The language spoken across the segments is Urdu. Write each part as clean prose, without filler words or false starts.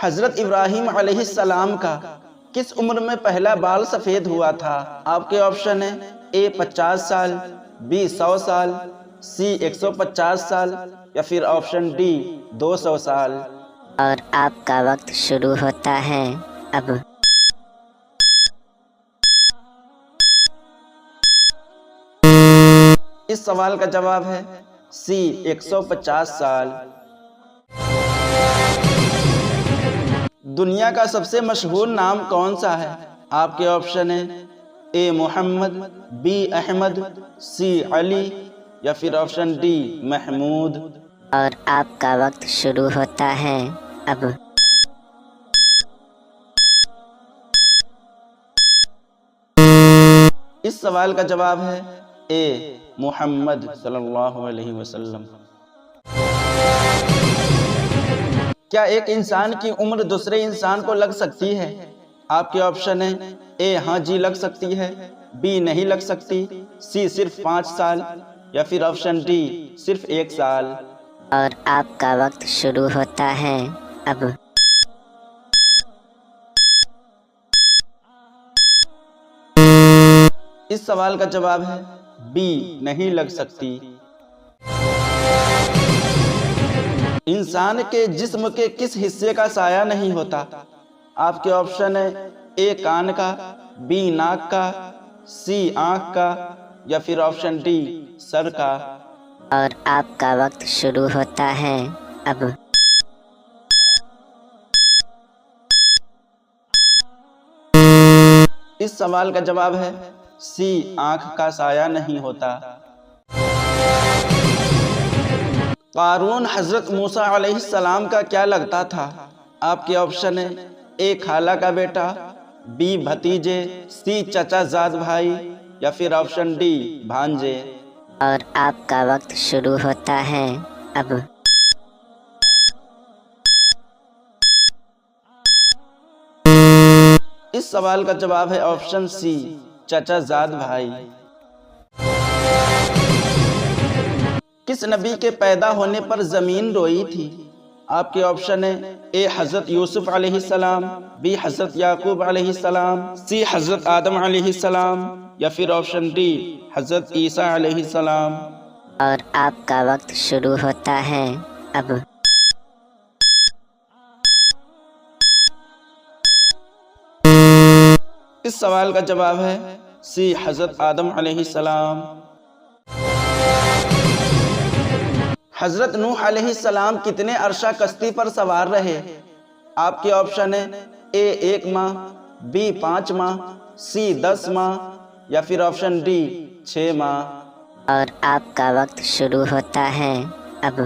حضرت ابراہیم علیہ السلام کا کس عمر میں پہلا بال سفید ہوا تھا؟ آپ کے آپشن ہیں اے 50 سال، بی 100 سال، سی 150 سال یا پھر آپشن ڈی 200 سال۔ اور آپ کا وقت شروع ہوتا ہے اب۔ اس سوال کا جواب ہے سی 150 سال۔ دنیا کا سب سے مشہور نام کون سا ہے؟ آپ کے آپشن ہیں اے محمد، بی احمد، سی علی یا پھر آپشن ڈی محمود۔ اور آپ کا وقت شروع ہوتا ہے اب۔ اس سوال کا جواب ہے اے محمد صلی اللہ علیہ وسلم۔ کیا ایک انسان کی عمر دوسرے انسان کو لگ سکتی ہے؟ آپ کے آپشن ہیں اے ہاں جی لگ سکتی ہے، بی نہیں لگ سکتی، سی صرف 5 سال یا پھر آپشن ڈی صرف 1 سال۔ اور آپ کا وقت شروع ہوتا ہے اب۔ اس سوال کا جواب ہے بی نہیں لگ سکتی۔ انسان کے جسم کے کس حصے کا سایہ نہیں ہوتا؟ آپ کے آپشن ہیں اے کان کا، بی ناک کا، سی آنکھ کا یا پھر آپشن ڈی سر کا۔ اور آپ کا وقت شروع ہوتا ہے اب۔ اس سوال کا جواب ہے سی آنکھ کا سایہ نہیں ہوتا۔ قارون حضرت موسیٰ علیہ السلام کا کیا لگتا تھا؟ آپ کے آپشن ہیں اے خالہ کا بیٹا، بی بھتیجے، سی چچا زاد بھائی یا پھر آپشن ڈی بھانجے۔ اور آپ کا وقت شروع ہوتا ہے اب۔ اس سوال کا جواب ہے آپشن سی چچا زاد بھائی۔ کس نبی کے پیدا ہونے پر زمین روئی تھی؟ آپ کے آپشن ہیں اے حضرت یوسف علیہ السلام، بی حضرت یعقوب علیہ السلام، سی حضرت آدم علیہ السلام یا پھر آپشن ڈی حضرت عیسیٰ علیہ السلام۔ اور آپ کا وقت شروع ہوتا ہے اب۔ اس سوال کا جواب ہے سی حضرت آدم علیہ السلام۔ حضرت نوح علیہ السلام کتنے عرصہ کشتی پر سوار رہے؟ آپ کے آپشن ہیں اے 1 ماہ، بی 5 ماہ، سی 10 ماہ یا پھر آپشن ڈی 6 ماہ۔ اور آپ کا وقت شروع ہوتا ہے اب۔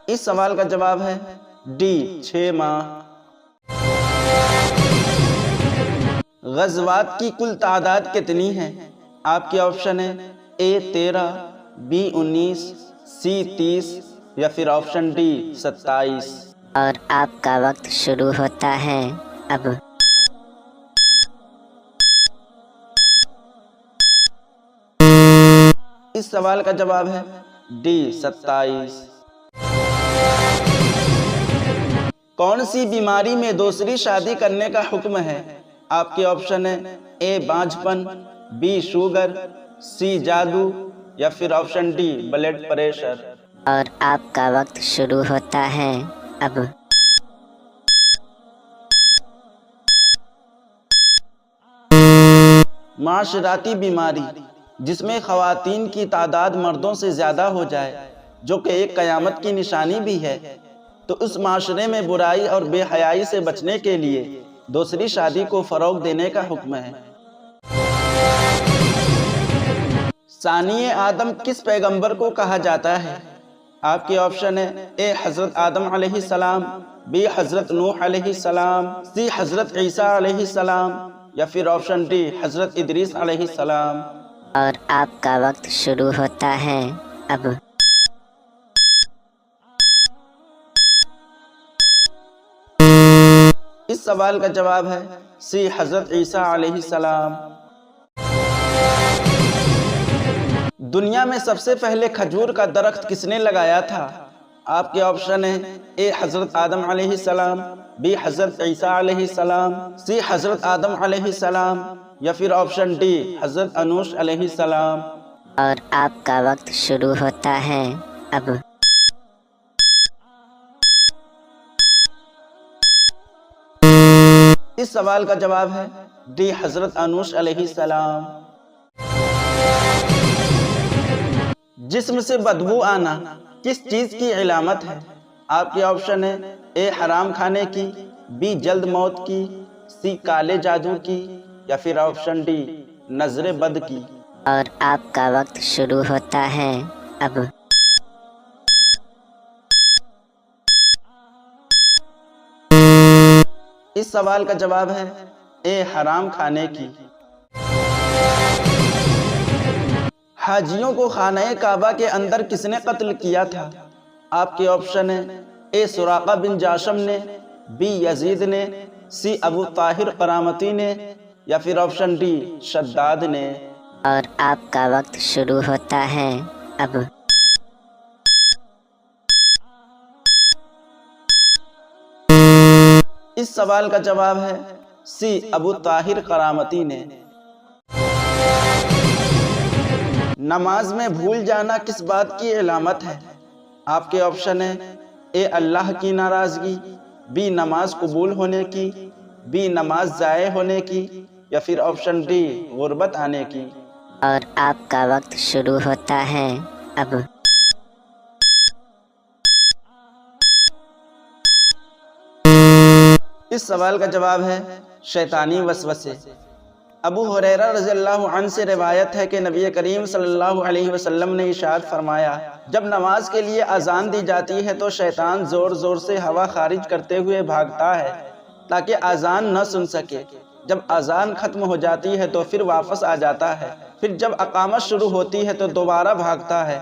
اس سوال کا جواب ہے ڈی 6 ماہ۔ غزوات کی کل تعداد کتنی ہے؟ آپ کے آپشن ہیں اے 13، بی 19، سی 30 یا پھر آپشن ڈی 27۔ اور آپ کا وقت شروع ہوتا ہے اب۔ اس سوال کا جواب ہے ڈی 27۔ کون سی بیماری میں دوسری شادی کرنے کا حکم ہے؟ آپ کے آپشن ہیں اے بانجھ پن، بی شوگر، سی جادو یا پھر آپشن ڈی بلڈ پریشر۔ اور آپ کا وقت شروع ہوتا ہے اب۔ معاشراتی بیماری جس میں خواتین کی تعداد مردوں سے زیادہ ہو جائے، جو کہ ایک قیامت کی نشانی بھی ہے، تو اس معاشرے میں برائی اور بے حیائی سے بچنے کے لیے دوسری شادی کو فروغ دینے کا حکم ہے۔ ثانی آدم کس پیغمبر کو کہا جاتا ہے؟ آپ کے آپشن ہیں اے حضرت آدم علیہ السلام، بی حضرت نوح علیہ السلام، سی حضرت عیسیٰ علیہ السلام یا پھر آپشن ڈی حضرت ادریس علیہ السلام۔ اور آپ کا وقت شروع ہوتا ہے اب۔ اس سوال کا جواب ہے سی حضرت عیسیٰ علیہ السلام۔ دنیا میں سب سے پہلے کھجور کا درخت کس نے لگایا تھا؟ آپ کے آپشن ہیں اے حضرت آدم علیہ السلام، بی حضرت عیسیٰ علیہ السلام، سی حضرت آدم علیہ السلام، یا پھر آپشن ڈی حضرت انوش علیہ السلام۔ اور آپ کا وقت شروع ہوتا ہے اب۔ اس سوال کا جواب ہے ڈی حضرت انوش علیہ السلام۔ جسم سے بدبو آنا کس چیز کی علامت ہے؟ آپ کے آپشن ہے اے حرام کھانے کی، بی جلد موت کی، سی کالے جادو کی، یا پھر آپشن ڈی نظر بد کی۔ اور آپ کا وقت شروع ہوتا ہے اب۔ اس سوال کا جواب ہے اے حرام کھانے کی۔ حاجیوں کو خانہ کعبہ کے اندر کس نے قتل کیا تھا؟ آپ کے آپشن ہیں اے سراقہ بن جاشم نے، بی یزید نے، سی ابو طاہر قرامتی نے، یا پھر آپشن ڈی شداد نے۔ اور آپ کا وقت شروع ہوتا ہے اب۔ اس سوال کا جواب ہے سی ابو طاہر قرامتی نے۔ نماز میں بھول جانا کس بات کی علامت ہے؟ آپ کے آپشن ہیں اے اللہ کی ناراضگی، بی نماز قبول ہونے کی، بی نماز ضائع ہونے کی، یا پھر آپشن ڈی غربت آنے کی۔ اور آپ کا وقت شروع ہوتا ہے اب۔ اس سوال کا جواب ہے شیطانی وسوسے۔ ابو ہریرہ رضی اللہ عنہ سے روایت ہے کہ نبی کریم صلی اللہ علیہ وسلم نے ارشاد فرمایا، جب نماز کے لیے اذان دی جاتی ہے تو شیطان زور زور سے ہوا خارج کرتے ہوئے بھاگتا ہے تاکہ اذان نہ سن سکے۔ جب اذان ختم ہو جاتی ہے تو پھر واپس آ جاتا ہے، پھر جب اقامت شروع ہوتی ہے تو دوبارہ بھاگتا ہے،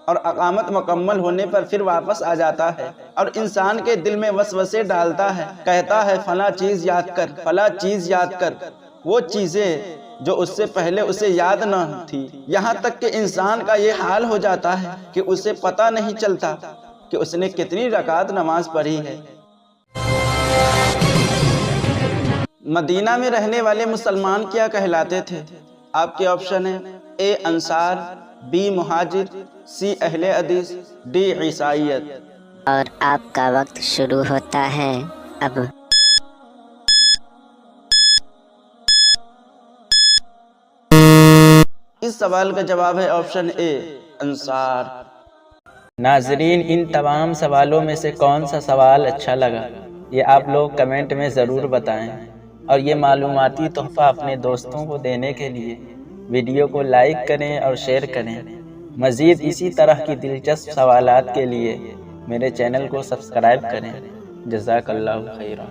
اور اقامت مکمل ہونے پر پھر واپس آ جاتا ہے اور انسان کے دل میں وسوسے ڈالتا ہے، کہتا ہے فلاں چیز یاد کر، فلاں چیز یاد کر، وہ چیزیں جو اس سے پہلے اسے یاد نہ تھی، یہاں تک کہ انسان کا یہ حال ہو جاتا ہے کہ اسے پتہ نہیں چلتا کہ اس نے کتنی رکعت نماز پڑھی ہے۔ مدینہ میں رہنے والے مسلمان کیا کہلاتے تھے؟ آپ کے آپشن ہیں اے انصار، بی مہاجر، سی اہل حدیث، ڈی عیسائیت۔ اور آپ کا وقت شروع ہوتا ہے اب۔ اس سوال کا جواب ہے آپشن اے انصار۔ ناظرین، ان تمام سوالوں میں سے کون سا سوال اچھا لگا یہ آپ لوگ کمنٹ میں ضرور بتائیں، اور یہ معلوماتی تحفہ اپنے دوستوں کو دینے کے لیے ویڈیو کو لائک کریں اور شیئر کریں۔ مزید اسی طرح کی دلچسپ سوالات کے لیے میرے چینل کو سبسکرائب کریں۔ جزاک اللہ خیرا۔